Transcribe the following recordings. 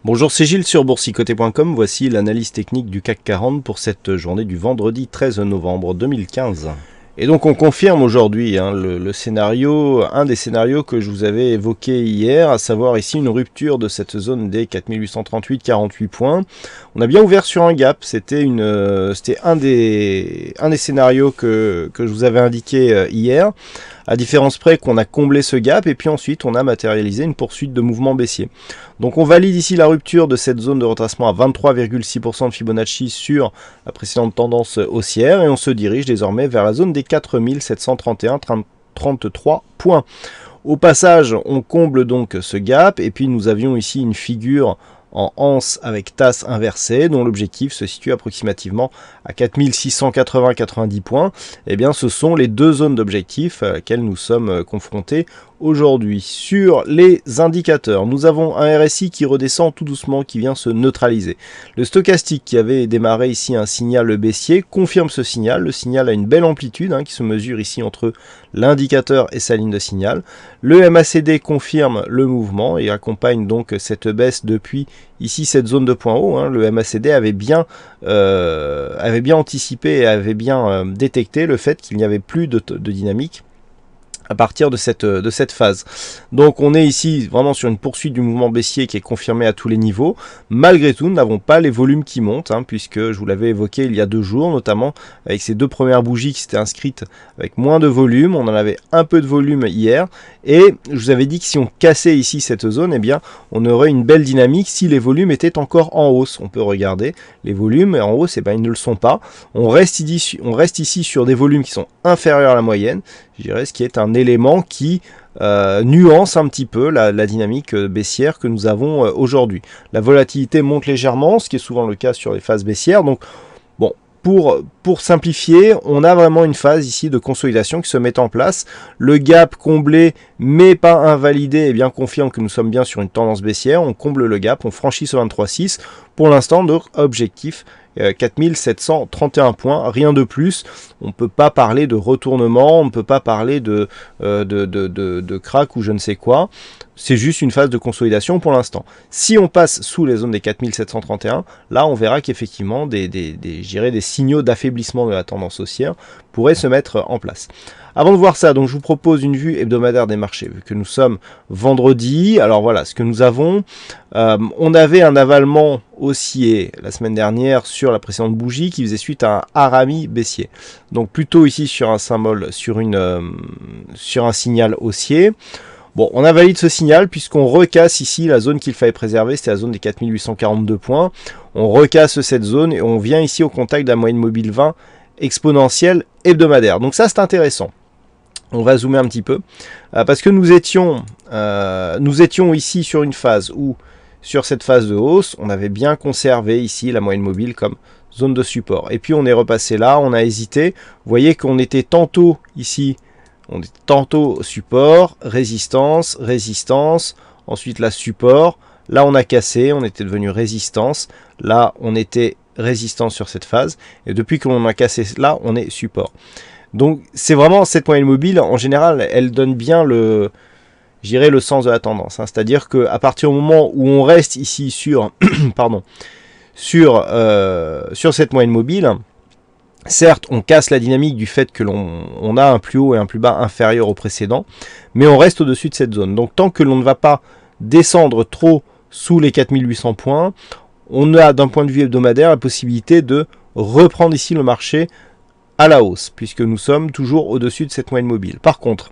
Bonjour, c'est Gilles sur boursicoté.com. Voici l'analyse technique du CAC 40 pour cette journée du vendredi 13 novembre 2015. Et donc on confirme aujourd'hui le scénario, un des scénarios que je vous avais évoqué hier, à savoir ici une rupture de cette zone des 4838-48 points. On a bien ouvert sur un gap, c'était un des scénarios que je vous avais indiqué hier, à différence près qu'on a comblé ce gap et puis ensuite on a matérialisé une poursuite de mouvement baissier. Donc on valide ici la rupture de cette zone de retracement à 23,6% de Fibonacci sur la précédente tendance haussière et on se dirige désormais vers la zone des 4731,33 points. Au passage, on comble donc ce gap et puis nous avions ici une figure en anse avec tasse inversée dont l'objectif se situe approximativement à 4680-90 points. Eh bien ce sont les deux zones d'objectif à laquelle nous sommes confrontés aujourd'hui. Sur les indicateurs, nous avons un RSI qui redescend tout doucement, qui vient se neutraliser. Le stochastique qui avait démarré ici un signal baissier confirme ce signal. Le signal a une belle amplitude qui se mesure ici entre l'indicateur et sa ligne de signal. Le MACD confirme le mouvement et accompagne donc cette baisse depuis ici cette zone de point haut. Le MACD avait bien anticipé et avait bien détecté le fait qu'il n'y avait plus de dynamique à partir de cette phase. Donc on est ici vraiment sur une poursuite du mouvement baissier qui est confirmé à tous les niveaux. Malgré tout, nous n'avons pas les volumes qui montent, puisque je vous l'avais évoqué il y a 2 jours, notamment avec ces 2 premières bougies qui s'étaient inscrites avec moins de volume. On en avait un peu de volume hier, et je vous avais dit que si on cassait ici cette zone, eh bien on aurait une belle dynamique si les volumes étaient encore en hausse. On peut regarder les volumes en hausse, ils ne le sont pas. On reste ici sur des volumes qui sont inférieurs à la moyenne, je dirais, ce qui est un élément qui nuance un petit peu la dynamique baissière que nous avons aujourd'hui. La volatilité monte légèrement, ce qui est souvent le cas sur les phases baissières. Donc, bon, pour simplifier, on a vraiment une phase ici de consolidation qui se met en place. Le gap comblé mais pas invalidé confirme que nous sommes bien sur une tendance baissière. On comble le gap, on franchit ce 23,6. Pour l'instant, notre objectif 4731 points, rien de plus. On ne peut pas parler de retournement, on ne peut pas parler de crack ou je ne sais quoi. C'est juste une phase de consolidation pour l'instant. Si on passe sous les zones des 4731, là on verra qu'effectivement des signaux d'affaiblissement de la tendance haussière pourraient se mettre en place. Avant de voir ça, donc je vous propose une vue hebdomadaire des marchés, vu que nous sommes vendredi. Alors voilà, ce que nous avons, on avait un avalement haussier la semaine dernière sur la précédente bougie qui faisait suite à un harami baissier. Donc plutôt ici sur un symbole, sur un signal haussier. Bon, on invalide ce signal puisqu'on recasse ici la zone qu'il fallait préserver, c'était la zone des 4842 points. On recasse cette zone et on vient ici au contact de la moyenne mobile 20 exponentielle hebdomadaire. Donc ça c'est intéressant. On va zoomer un petit peu, parce que nous étions ici sur une phase où, sur cette phase de hausse, on avait bien conservé ici la moyenne mobile comme zone de support. Et puis on est repassé là, on a hésité. Vous voyez qu'on était tantôt ici, on était tantôt support, résistance, résistance, ensuite la support. Là on a cassé, on était devenu résistance. Là on était résistance sur cette phase. Et depuis que l'on a cassé là, on est support. Donc c'est vraiment cette moyenne mobile, en général, elle donne bien le sens de la tendance. C'est-à-dire qu'à partir du moment où on reste ici sur, sur cette moyenne mobile, certes, on casse la dynamique du fait que l'on a un plus haut et un plus bas inférieur au précédent, mais on reste au-dessus de cette zone. Donc tant que l'on ne va pas descendre trop sous les 4800 points, on a d'un point de vue hebdomadaire la possibilité de reprendre ici le marché à la hausse, puisque nous sommes toujours au-dessus de cette moyenne mobile. Par contre,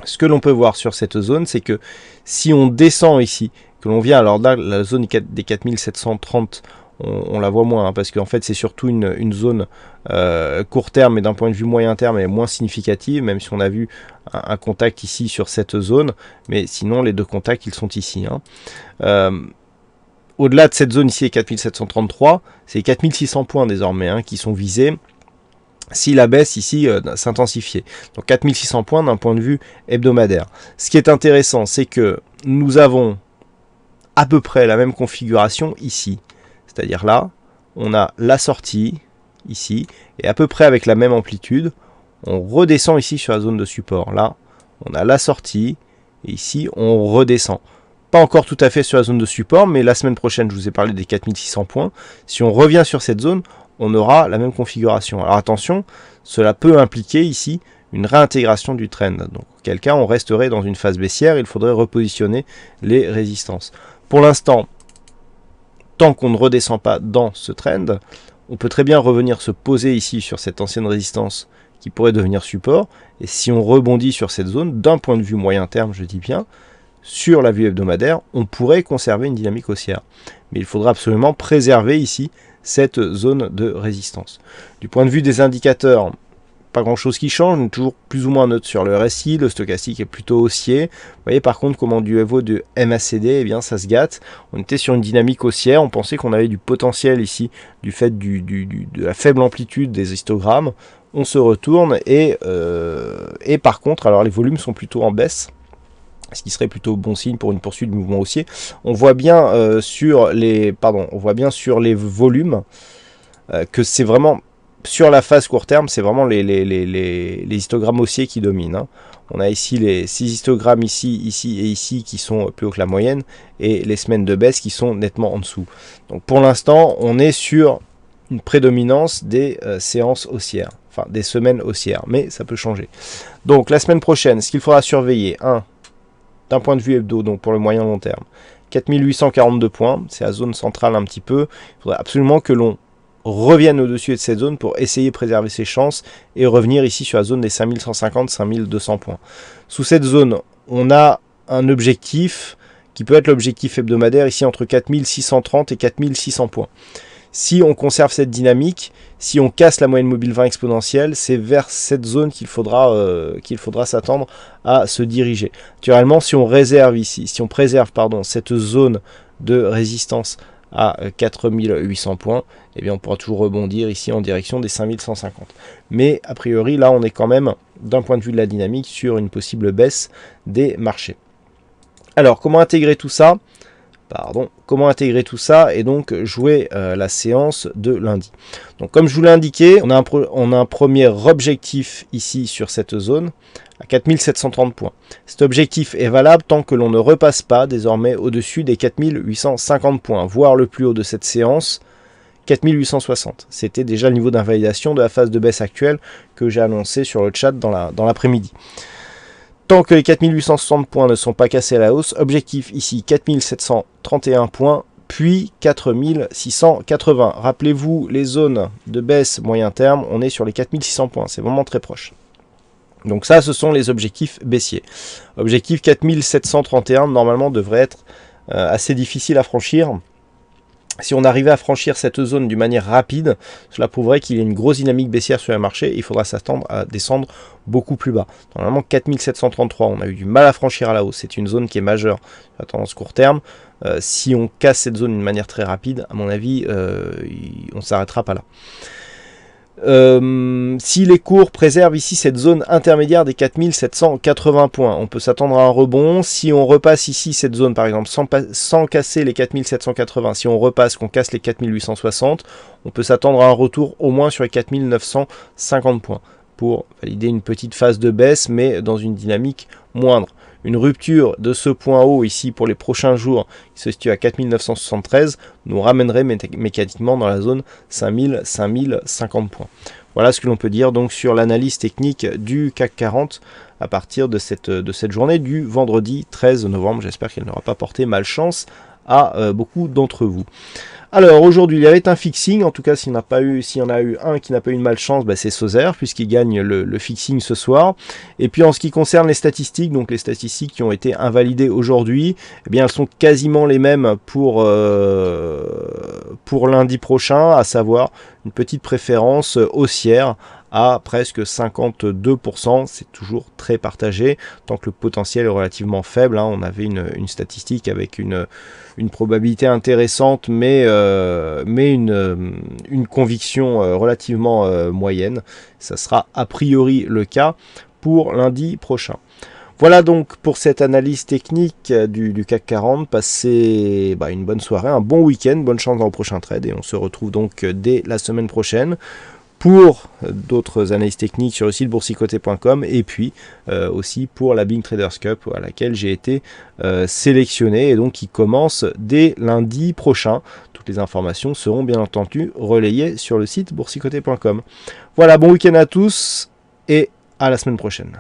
ce que l'on peut voir sur cette zone, c'est que si on descend ici, que l'on vient, alors là, la zone des 4730, on la voit moins, parce qu'en fait c'est surtout une zone court terme, mais d'un point de vue moyen terme, elle est moins significative, même si on a vu un contact ici sur cette zone, mais sinon les deux contacts, ils sont ici. Au-delà de cette zone ici, 4733, c'est 4600 points désormais qui sont visés, si la baisse ici s'intensifiait. Donc 4600 points d'un point de vue hebdomadaire. Ce qui est intéressant, c'est que nous avons à peu près la même configuration ici. C'est-à-dire là, on a la sortie ici, et à peu près avec la même amplitude, on redescend ici sur la zone de support. Là, on a la sortie, et ici, on redescend. pas encore tout à fait sur la zone de support, mais la semaine prochaine, je vous ai parlé des 4600 points. Si on revient sur cette zone, on aura la même configuration. Alors attention, cela peut impliquer ici une réintégration du trend. Donc, auquel cas, on resterait dans une phase baissière, il faudrait repositionner les résistances. Pour l'instant, tant qu'on ne redescend pas dans ce trend, on peut très bien revenir se poser ici sur cette ancienne résistance qui pourrait devenir support. Et si on rebondit sur cette zone, d'un point de vue moyen terme, je dis bien, sur la vue hebdomadaire, on pourrait conserver une dynamique haussière. Mais il faudra absolument préserver ici cette zone de résistance. Du point de vue des indicateurs, pas grand chose qui change, on est toujours plus ou moins neutre sur le RSI, le stochastique est plutôt haussier. Vous voyez par contre comment du niveau de MACD, eh bien ça se gâte. On était sur une dynamique haussière, on pensait qu'on avait du potentiel ici du fait de la faible amplitude des histogrammes. On se retourne et par contre, alors les volumes sont plutôt en baisse, ce qui serait plutôt bon signe pour une poursuite du mouvement haussier. On voit bien sur les volumes que c'est vraiment sur la phase court terme, c'est vraiment les histogrammes haussiers qui dominent. Hein. On a ici les 6 histogrammes ici, ici et ici qui sont plus haut que la moyenne et les semaines de baisse qui sont nettement en dessous. Donc pour l'instant, on est sur une prédominance des séances haussières, enfin des semaines haussières, mais ça peut changer. Donc la semaine prochaine, ce qu'il faudra surveiller, d'un point de vue hebdo, donc pour le moyen long terme, 4842 points, c'est la zone centrale un petit peu. Il faudrait absolument que l'on revienne au-dessus de cette zone pour essayer de préserver ses chances et revenir ici sur la zone des 5150-5200 points. Sous cette zone, on a un objectif qui peut être l'objectif hebdomadaire ici entre 4630 et 4600 points. Si on conserve cette dynamique, si on casse la moyenne mobile 20 exponentielle, c'est vers cette zone qu'il faudra s'attendre à se diriger. Naturellement, si on réserve ici, si on préserve cette zone de résistance à 4800 points, eh bien on pourra toujours rebondir ici en direction des 5150. Mais a priori, là, on est quand même, d'un point de vue de la dynamique, sur une possible baisse des marchés. Alors, comment intégrer tout ça ? Comment intégrer tout ça et donc jouer la séance de lundi. Donc comme je vous l'ai indiqué, on a un premier objectif ici sur cette zone à 4730 points. Cet objectif est valable tant que l'on ne repasse pas désormais au-dessus des 4850 points, voire le plus haut de cette séance, 4860. C'était déjà le niveau d'invalidation de la phase de baisse actuelle que j'ai annoncé sur le chat dans l'après-midi. Tant que les 4860 points ne sont pas cassés à la hausse, objectif ici 4731 points, puis 4680. Rappelez-vous, les zones de baisse moyen terme, on est sur les 4600 points, c'est vraiment très proche. Donc ça, ce sont les objectifs baissiers. Objectif 4731, normalement, devrait être assez difficile à franchir. Si on arrivait à franchir cette zone d'une manière rapide, cela prouverait qu'il y a une grosse dynamique baissière sur le marché. Il faudra s'attendre à descendre beaucoup plus bas. Normalement, 4733, on a eu du mal à franchir à la hausse. C'est une zone qui est majeure sur la tendance court terme. Si on casse cette zone d'une manière très rapide, à mon avis, on ne s'arrêtera pas là. Si les cours préservent ici cette zone intermédiaire des 4780 points, on peut s'attendre à un rebond. Si on repasse ici cette zone par exemple sans casser les 4780, si on repasse, qu'on casse les 4860, on peut s'attendre à un retour au moins sur les 4950 points pour valider une petite phase de baisse mais dans une dynamique moindre. Une rupture de ce point haut ici pour les prochains jours qui se situe à 4973 nous ramènerait mécaniquement dans la zone 5050 points. Voilà ce que l'on peut dire donc sur l'analyse technique du CAC 40 à partir de cette journée du vendredi 13 novembre. J'espère qu'elle n'aura pas porté malchance à beaucoup d'entre vous. Alors aujourd'hui il y avait un fixing, en tout cas s'il y en a eu un qui n'a pas eu de malchance, c'est Sozer puisqu'il gagne le fixing ce soir. Et puis en ce qui concerne les statistiques, donc les statistiques qui ont été invalidées aujourd'hui, eh bien elles sont quasiment les mêmes pour lundi prochain, à savoir une petite préférence haussière à presque 52%, c'est toujours très partagé, tant que le potentiel est relativement faible. On avait une statistique avec une probabilité intéressante, mais une conviction relativement moyenne. Ça sera a priori le cas pour lundi prochain. Voilà donc pour cette analyse technique du CAC 40. Passez une bonne soirée, un bon week-end, bonne chance dans le prochain trade et on se retrouve donc dès la semaine prochaine pour d'autres analyses techniques sur le site boursicoté.com et puis aussi pour la Bing Traders Cup à laquelle j'ai été sélectionné et donc qui commence dès lundi prochain. Toutes les informations seront bien entendu relayées sur le site boursicoté.com. Voilà, bon week-end à tous et à la semaine prochaine.